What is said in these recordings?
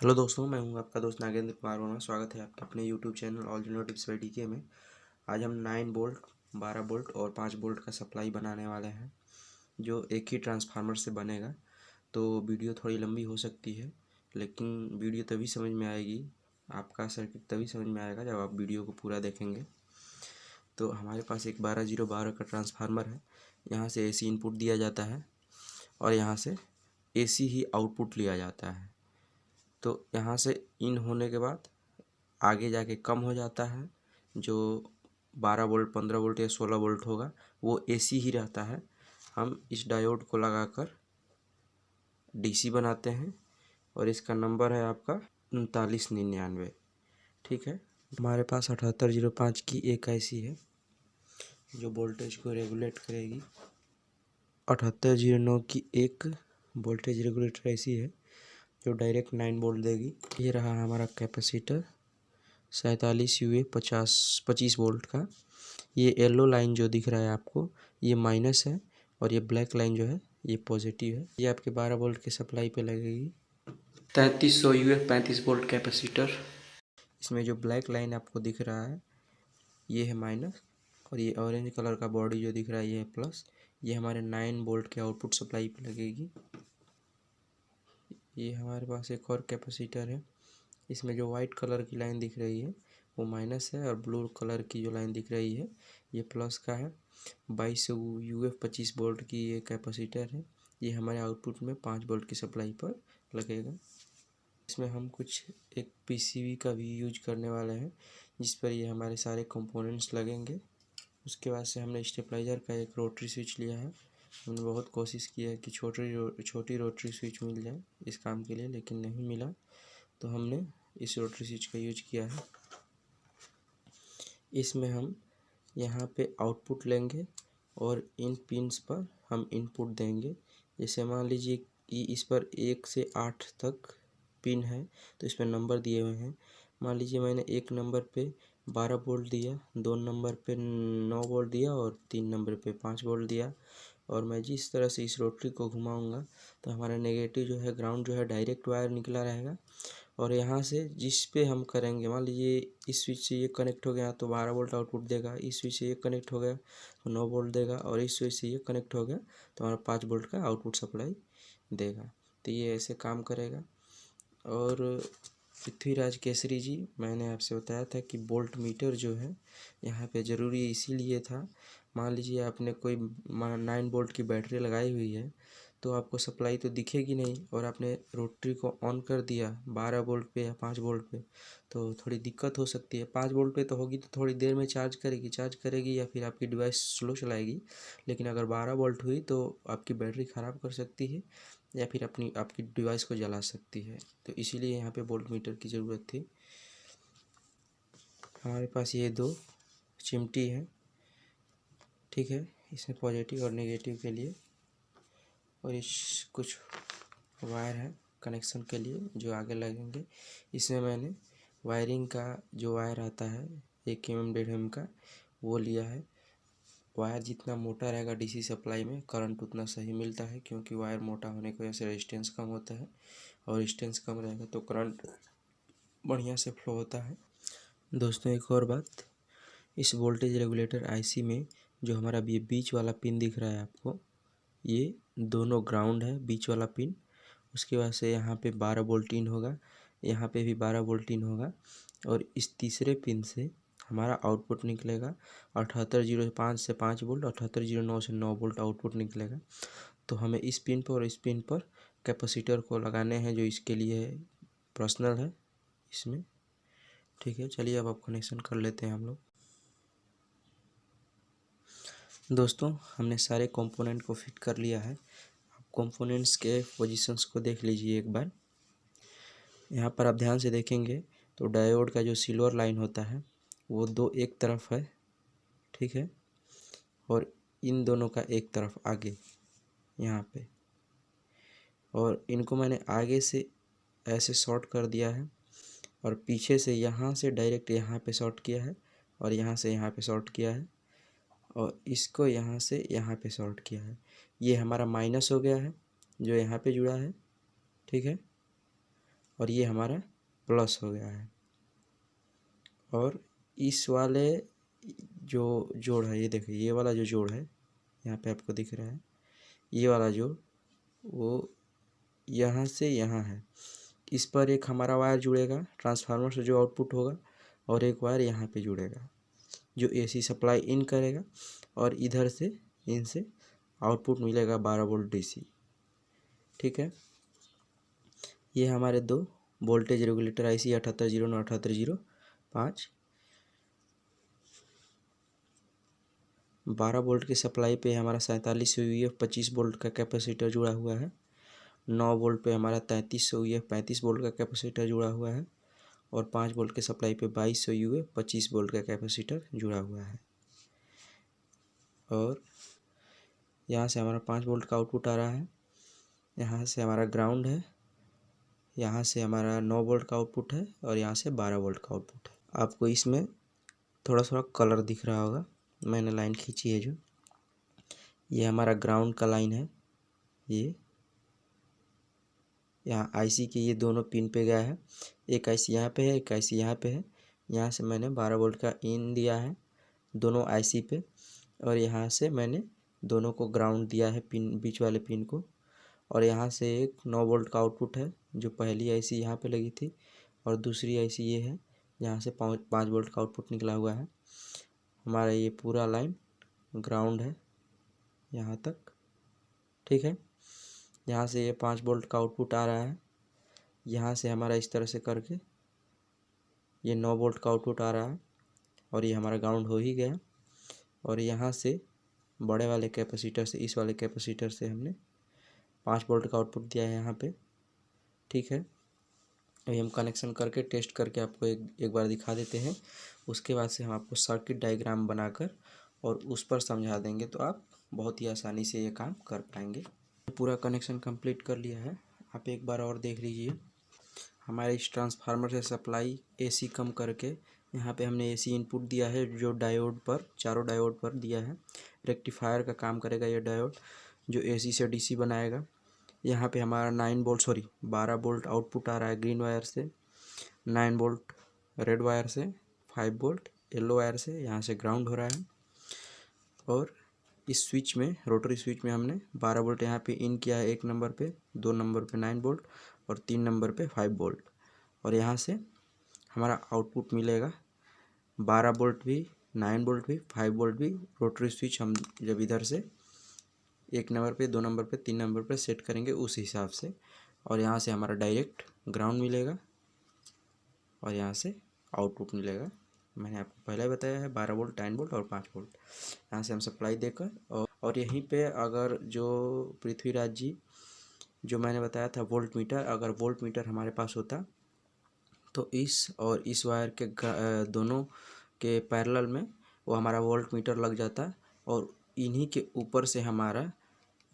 Hello दोस्तों, मैं हूं आपका दोस्त नागेंद्र कुमार वर्मा। स्वागत है आपका अपने YouTube channel all general tips by DK में। आज हम 9 बोल्ट, 12 बोल्ट और 5 बोल्ट का सप्लाई बनाने वाले हैं, जो एक ही ट्रांसफार्मर से बनेगा। तो वीडियो थोड़ी लंबी हो सकती है, लेकिन वीडियो तभी समझ में आएगी, आपका सर्किट तभी समझ में आएगा जब आप वीडियो को पूरा देखेंगे। तो हमारे पास एक 12012 का ट्रांसफार्मर है। यहाँ से AC इनपुट दिया जाता है और यहाँ से AC ही आउटपुट लिया जाता है। तो यहाँ से इन होने के बाद आगे जाके कम हो जाता है। जो 12 वोल्ट, 15 वोल्ट या 16 वोल्ट होगा वो AC ही रहता है। हम इस डायोड को लगाकर DC बनाते हैं और इसका नंबर है आपका 3999। ठीक है, हमारे पास 7805 की एक IC है जो वोल्टेज को रेगुलेट करेगी। 7809 की एक वोल्टेज रेगुलेटर IC है जो डायरेक्ट 9 वोल्ट देगी। ये रहा हमारा कैपेसिटर 47 UA 25 वोल्ट का। ये येलो लाइन जो दिख रहा है आपको, ये माइनस है और ये ब्लैक लाइन जो है ये पॉजिटिव है। ये आपके 12 वोल्ट के सप्लाई पे लगेगी। 3300 UA 35 वोल्ट कैपेसिटर। इसमें जो ब्लैक लाइन आपको दिख रहा है ये है माइनस और ये ऑरेंज कलर का बॉडी जो दिख रहा है ये है प्लस। ये हमारे 9 वोल्ट के आउटपुट सप्लाई पे लगेगी। ये हमारे पास एक और कैपेसिटर है। इसमें जो वाइट कलर की लाइन दिख रही है वो माइनस है और ब्लू कलर की जो लाइन दिख रही है ये प्लस का है। 22 UF 25 वोल्ट की ये कैपेसिटर है। ये हमारे आउटपुट में 5 वोल्ट की सप्लाई पर लगेगा। इसमें हम कुछ एक PCB का भी यूज करने वाले हैं जिस पर ये हमारे सारे कंपोनेंट्स लगेंगे। उसके बाद से हमने स्टेबलाइजर का एक रोटरी स्विच लिया है। हमने बहुत कोशिश की है कि छोटी रोटरी स्विच मिल जाए इस काम के लिए, लेकिन नहीं मिला, तो हमने इस रोटरी स्विच का यूज किया है। इसमें हम यहाँ पे आउटपुट लेंगे और इन पिन्स पर हम इनपुट देंगे। जैसे मान लीजिए कि इस पर 1 से 8 तक पिन है तो इस पर नंबर दिए हुए हैं। मान लीजिए मैंने एक नंबर पे 12 वोल्ट दिया, 2 नंबर पे 9 वोल्ट दिया और 3 नंबर पे 5 वोल्ट दिया। और मैं जिस तरह से इस रोटरी को घुमाऊंगा तो हमारा नेगेटिव जो है, ग्राउंड जो है, डायरेक्ट वायर निकला रहेगा। और यहाँ से जिस पे हम करेंगे, मान लीजिए इस स्विच से ये कनेक्ट हो गया तो 12 वोल्ट आउटपुट देगा, इस स्विच से ये कनेक्ट हो गया तो 9 वोल्ट देगा और इस स्विच से ये कनेक्ट हो गया तो हमारा 5 वोल्ट का आउटपुट सप्लाई देगा। तो ये ऐसे काम करेगा। और पृथ्वीराज केसरी जी, मैंने आपसे बताया था कि वोल्ट मीटर जो है यहाँ पे ज़रूरी इसीलिए था। मान लीजिए आपने कोई 9 वोल्ट की बैटरी लगाई हुई है तो आपको सप्लाई तो दिखेगी नहीं और आपने रोटरी को ऑन कर दिया 12 वोल्ट पे या 5 वोल्ट पे तो थोड़ी दिक्कत हो सकती है। 5 वोल्ट पे तो होगी तो थोड़ी देर में चार्ज करेगी या फिर आपकी डिवाइस स्लो चलाएगी। लेकिन अगर 12 वोल्ट हुई तो आपकी बैटरी ख़राब कर सकती है या फिर आपकी डिवाइस को जला सकती है। तो इसीलिए यहाँ पे वोल्ट मीटर की ज़रूरत थी। हमारे पास ये 2 चिमटी हैं, ठीक है, इसमें पॉजिटिव और नेगेटिव के लिए, और इस कुछ वायर है कनेक्शन के लिए जो आगे लगेंगे। इसमें मैंने वायरिंग का जो वायर आता है 1 mm 1.5 mm का वो लिया है। वायर जितना मोटा रहेगा DC सप्लाई में करंट उतना सही मिलता है, क्योंकि वायर मोटा होने की वजह से रेजिस्टेंस कम होता है और रेजिस्टेंस कम रहेगा तो करंट बढ़िया से फ्लो होता है। दोस्तों एक और बात, इस वोल्टेज रेगुलेटर IC में जो हमारा ये बीच वाला पिन दिख रहा है आपको, ये दोनों ग्राउंड है, बीच वाला पिन। उसके बाद से यहाँ पे 12 वोल्ट इन होगा, यहाँ पे भी 12 वोल्ट इन होगा और इस तीसरे पिन से हमारा आउटपुट निकलेगा 7805 से 5 वोल्ट, 7809 से 9 वोल्ट आउटपुट निकलेगा। तो हमें इस पिन पर और इस पिन पर कैपेसिटर को लगाने हैं जो इसके लिए पर्सनल है इसमें। ठीक है, चलिए अब आप कनेक्शन कर लेते हैं हम लोग। दोस्तों हमने सारे कंपोनेंट को फिट कर लिया है। आप कंपोनेंट्स के पोजीशंस को देख लीजिए एक बार। यहाँ पर आप ध्यान से देखेंगे तो डायोड का जो सिल्वर लाइन होता है वो 2 एक तरफ है, ठीक है, और इन दोनों का एक तरफ आगे यहाँ पे, और इनको मैंने आगे से ऐसे शॉर्ट कर दिया है और पीछे से यहाँ से डायरेक्ट यहाँ पे शॉर्ट किया है और यहाँ से यहाँ पे शॉर्ट किया है और इसको यहाँ से यहाँ पे शॉर्ट किया है। ये हमारा माइनस हो गया है जो यहाँ पे जुड़ा है, ठीक है, और ये हमारा प्लस हो गया है। और इस वाले जो जोड़ है, ये देखिए ये वाला जो जोड़ है यहाँ पे आपको दिख रहा है, ये वाला जोड़ वो यहाँ से यहाँ है। इस पर एक हमारा वायर जुड़ेगा ट्रांसफार्मर से जो आउटपुट होगा, और एक वायर यहाँ पे जुड़ेगा जो एसी सप्लाई इन करेगा, और इधर से इनसे आउटपुट मिलेगा 12 वोल्ट डीसी। ठीक है, ये हमारे दो वोल्टेज रेगुलेटर IC 7809 7805 12 वोल्ट की सप्लाई पे हमारा 4700 UF 25 वोल्ट का कैपेसिटर जुड़ा हुआ है। 9 वोल्ट पे हमारा 3300 UF 35 वोल्ट का कैपेसिटर जुड़ा हुआ है, और 5 वोल्ट की सप्लाई पे 2200 UF 25 वोल्ट का कैपेसिटर जुड़ा हुआ है। और यहाँ से हमारा 5 वोल्ट का आउटपुट आ रहा है, यहाँ से हमारा ग्राउंड है, यहाँ से हमारा 9 वोल्ट का आउटपुट है, और यहाँ से 12 वोल्ट का आउटपुट है। आपको इसमें थोड़ा थोड़ा कलर दिख रहा होगा, मैंने लाइन खींची है जो, ये हमारा ग्राउंड का लाइन है। ये यहाँ IC के ये दोनों पिन पे गया है, एक IC यहाँ पे है, एक IC यहाँ पे है। यहाँ से मैंने 12 वोल्ट का इन दिया है दोनों IC पे, और यहाँ से मैंने दोनों को ग्राउंड दिया है पिन, बीच वाले पिन को। और यहाँ से एक 9 वोल्ट का आउटपुट है, जो पहली IC यहाँ पे लगी थी, और दूसरी IC ये है, यहाँ से 5 वोल्ट का आउटपुट निकला हुआ है। हमारा ये पूरा लाइन ग्राउंड है यहाँ तक। ठीक है, यहाँ से ये 5 वोल्ट का आउटपुट आ रहा है, यहाँ से हमारा इस तरह से करके ये 9 वोल्ट का आउटपुट आ रहा है, और ये हमारा ग्राउंड हो ही गया। और यहाँ से बड़े वाले कैपेसिटर से, इस वाले कैपेसिटर से हमने 5 वोल्ट का आउटपुट दिया है यहाँ पे। ठीक है, अभी हम कनेक्शन करके टेस्ट करके आपको एक बार दिखा देते हैं। उसके बाद से हम आपको सर्किट डायग्राम बनाकर और उस पर समझा देंगे, तो आप बहुत ही आसानी से ये काम कर पाएंगे। पूरा कनेक्शन कंप्लीट कर लिया है, आप एक बार और देख लीजिए। हमारे इस ट्रांसफार्मर से सप्लाई AC कम करके यहाँ पे हमने AC इनपुट दिया है, जो डायोड पर, चारों डायोड पर दिया है। रेक्टिफायर का काम करेगा ये डायोड, जो AC से DC बनाएगा। यहाँ पे हमारा 12 वोल्ट आउटपुट आ रहा है ग्रीन वायर से, 9 वोल्ट रेड वायर से, 5 वोल्ट येलो वायर से, यहाँ से ग्राउंड हो रहा है। और इस स्विच में, रोटरी स्विच में हमने 12 वोल्ट यहाँ पे इन किया है, 1 नंबर पे, 2 नंबर पे 9 वोल्ट, और 3 नंबर पे 5 वोल्ट। और यहाँ से हमारा आउटपुट मिलेगा 12 वोल्ट भी, 9 वोल्ट भी, 5 वोल्ट भी। रोटरी स्विच हम जब इधर से 1 नंबर पे, 2 नंबर पे, 3 नंबर पे सेट करेंगे उस हिसाब से, और यहाँ से हमारा डायरेक्ट ग्राउंड मिलेगा, और यहाँ से आउटपुट मिलेगा। मैंने आपको पहले बताया है 12 वोल्ट, 9 वोल्ट और 5 वोल्ट। यहाँ से हम सप्लाई देकर, और यहीं पे अगर जो पृथ्वीराज जी जो मैंने बताया था वोल्ट मीटर, अगर वोल्ट मीटर हमारे पास होता तो इस और इस वायर के दोनों के पैरेलल में वो हमारा वोल्ट मीटर लग जाता, और इन्हीं के ऊपर से हमारा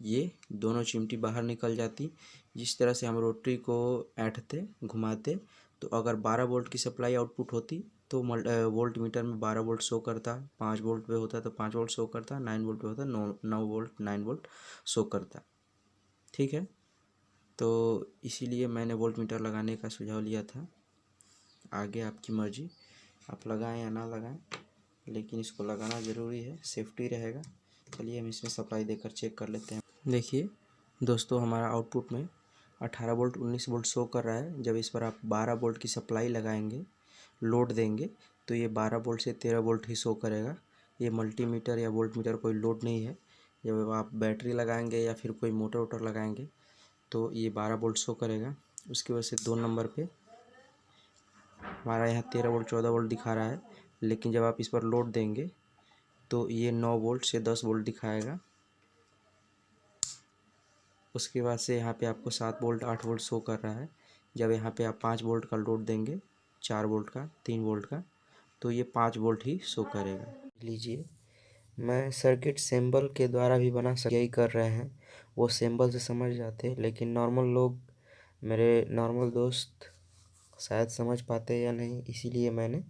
ये दोनों चिमटी बाहर निकल जाती। जिस तरह से हम रोटरी को ऐंठते, घुमाते, तो अगर 12 वोल्ट की सप्लाई आउटपुट होती तो वोल्ट मीटर में 12 वोल्ट शो करता, 5 वोल्ट पे होता तो 5 वोल्ट शो करता, 9 वोल्ट पे होता 9 वोल्ट 9 वोल्ट शो करता। ठीक है, तो इसीलिए मैंने वोल्ट मीटर लगाने का सुझाव लिया था। आगे आपकी मर्जी, आप लगाएं या ना लगाएं, लेकिन इसको लगाना ज़रूरी है, सेफ्टी रहेगा। चलिए हम इसमें सप्लाई देकर चेक कर लेते हैं। देखिए दोस्तों, हमारा आउटपुट में 18 वोल्ट 19 वोल्ट शो कर रहा है। जब इस पर आप 12 वोल्ट की सप्लाई लगाएंगे, लोड देंगे, तो ये 12 वोल्ट से 13 वोल्ट ही शो करेगा। ये मल्टीमीटर या वोल्ट मीटर कोई लोड नहीं है। जब आप बैटरी लगाएंगे या फिर कोई मोटर वोटर लगाएंगे तो ये 12 वोल्ट शो करेगा। उसकी वजह से 2 नंबर पे हमारा यहाँ 13 वोल्ट 14 वोल्ट दिखा रहा है, लेकिन जब आप इस पर लोड देंगे तो ये 9 वोल्ट से 10 वोल्ट दिखाएगा। उसके बाद से यहाँ पे आपको 7 वोल्ट 8 वोल्ट शो कर रहा है। जब यहाँ पे आप 5 वोल्ट का लोड देंगे, 4 वोल्ट का, 3 वोल्ट का, तो ये 5 वोल्ट ही शो करेगा। लीजिए, मैं सर्किट सिंबल के द्वारा भी बना सकता, यही कर रहे हैं, वो सिंबल से समझ जाते हैं, लेकिन नॉर्मल लोग, मेरे नॉर्मल दोस्त शायद समझ पाते या नहीं, इसीलिए मैंने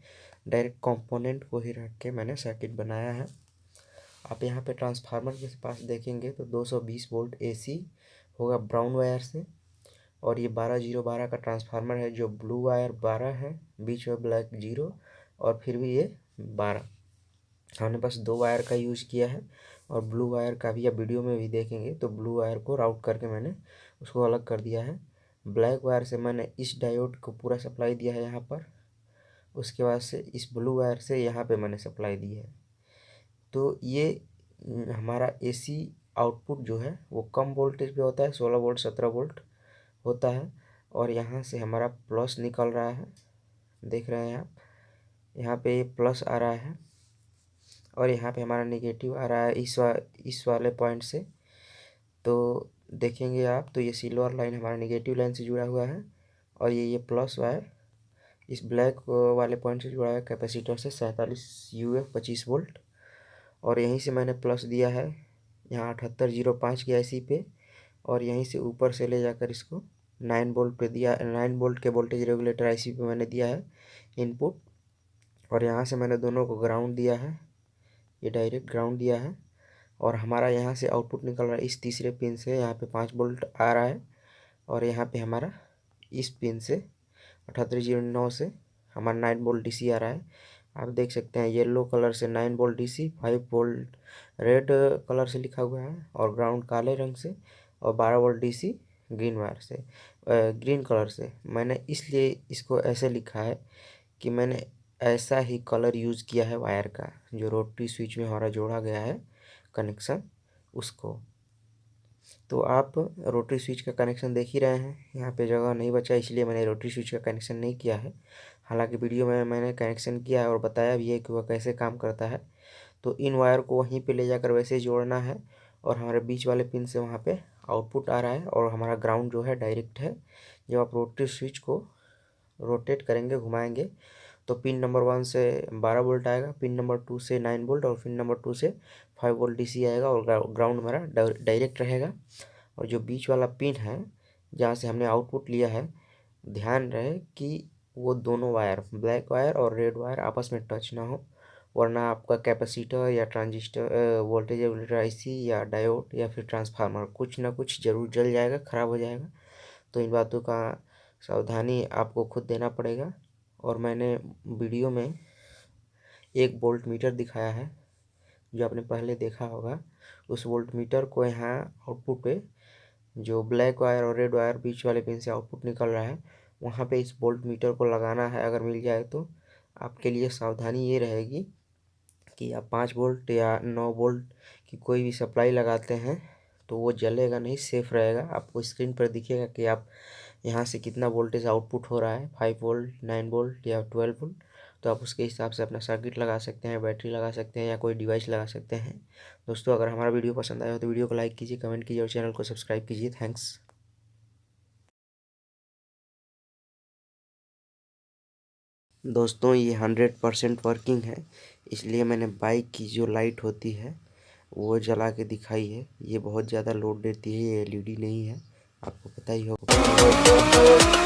डायरेक्ट कंपोनेंट को ही रख के मैंने सर्किट बनाया है। आप यहाँ पे ट्रांसफार्मर के पास देखेंगे तो 220 वोल्ट AC होगा ब्राउन वायर से, और ये 12-0-12 का ट्रांसफार्मर है, जो ब्लू वायर 12 है, बीच में ब्लैक 0 और फिर भी ये 12। हमने बस 2 वायर का यूज़ किया है और ब्लू वायर का भी आप वीडियो में भी देखेंगे। तो ब्लू वायर को राउट करके मैंने उसको अलग कर दिया है। ब्लैक वायर से मैंने इस डायोड को पूरा सप्लाई दिया है यहाँ पर, उसके बाद से इस ब्लू वायर से यहाँ पे मैंने सप्लाई दी है। तो ये हमारा एसी आउटपुट जो है वो कम वोल्टेज पे होता है, 16 वोल्ट 17 वोल्ट होता है। और यहाँ से हमारा प्लस निकल रहा है, देख रहे हैं आप, यहाँ पे ये प्लस आ रहा है और यहाँ पे हमारा नेगेटिव आ रहा है इस वाले पॉइंट से। तो देखेंगे आप, तो ये सिल्वर लाइन हमारा नेगेटिव लाइन से जुड़ा हुआ है और ये प्लस वायर इस ब्लैक वाले पॉइंट से जुड़ा है कैपेसिटर से 47 UF 25 वोल्ट। और यहीं से मैंने प्लस दिया है यहाँ 7805 की IC पे, और यहीं से ऊपर से ले जाकर इसको 9 वोल्ट पे दिया, 9 वोल्ट के वोल्टेज रेगुलेटर IC पे मैंने दिया है इनपुट। और यहाँ से मैंने दोनों को ग्राउंड दिया है, ये डायरेक्ट ग्राउंड दिया है। और हमारा यहाँ से आउटपुट निकल रहा है इस तीसरे पिन से, यहाँ पे 5 वोल्ट आ रहा है और यहाँ पे हमारा इस पिन से 7809 से हमारा 9 वोल्ट DC आ रहा है। आप देख सकते हैं येलो कलर से 9 volt DC, 5 volt red colour से लिखा हुआ है और ग्राउंड काले रंग से, और 12 वोल्ट DC ग्रीन वायर से, ग्रीन कलर से। मैंने इसलिए इसको ऐसे लिखा है कि मैंने ऐसा ही कलर यूज़ किया है वायर का, जो रोटरी स्विच में हमारा जोड़ा गया है कनेक्शन उसको। तो आप रोटरी स्विच का कनेक्शन देख ही रहे हैं, यहाँ पे जगह नहीं बचा, इसलिए मैंने रोटरी स्विच का कनेक्शन नहीं किया है। हालांकि वीडियो में मैंने कनेक्शन किया है और बताया भी है कि वह कैसे काम करता है। तो इन वायर को वहीं पे ले जाकर वैसे ही जोड़ना है और हमारे बीच वाले पिन से वहाँ पे आउटपुट आ रहा है और हमारा ग्राउंड जो है डायरेक्ट है। जब आप रोटरी स्विच को रोटेट करेंगे, घुमाएंगे, तो पिन नंबर 1 से 12 वोल्ट आएगा, पिन नंबर 2 से 9 वोल्ट और पिन नंबर 2 से 5 वोल्ट DC आएगा और ग्राउंड हमारा डायरेक्ट रहेगा। और जो बीच वाला पिन है जहाँ से हमने आउटपुट लिया है, ध्यान रहे कि वो दोनों वायर, ब्लैक वायर और रेड वायर, आपस में टच ना हो, वरना आपका कैपेसिटर या ट्रांजिस्टर, वोल्टेज रेगुलेटर IC या डायोड या फिर ट्रांसफार्मर कुछ ना कुछ जरूर जल जाएगा, ख़राब हो जाएगा। तो इन बातों का सावधानी आपको खुद देना पड़ेगा। और मैंने वीडियो में एक वोल्ट मीटर दिखाया है जो आपने पहले देखा होगा। उस वोल्ट मीटर को यहाँ आउटपुट पे, जो ब्लैक वायर और रेड वायर बीच वाले पिन से आउटपुट निकल रहा है, वहाँ पे इस वोल्ट मीटर को लगाना है। अगर मिल जाए तो आपके लिए सावधानी ये रहेगी कि आप 5 वोल्ट या 9 वोल्ट की कोई भी सप्लाई लगाते हैं तो वो जलेगा नहीं, सेफ रहेगा। आपको स्क्रीन पर दिखेगा कि आप यहाँ से कितना वोल्टेज आउटपुट हो रहा है, 5 वोल्ट, 9 वोल्ट या 12 वोल्ट। तो आप उसके हिसाब से अपना सर्किट लगा सकते हैं, बैटरी लगा सकते हैं या कोई डिवाइस लगा सकते हैं। दोस्तों, अगर हमारा वीडियो पसंद आया हो तो वीडियो को लाइक कीजिए, कमेंट कीजिए और चैनल को सब्सक्राइब कीजिए। थैंक्स। दोस्तों, ये 100% वर्किंग है, इसलिए मैंने बाइक की जो लाइट होती है वो जला के दिखाई है। ये बहुत ज़्यादा लोड देती है, ये LED नहीं है, आपको पता ही होगा।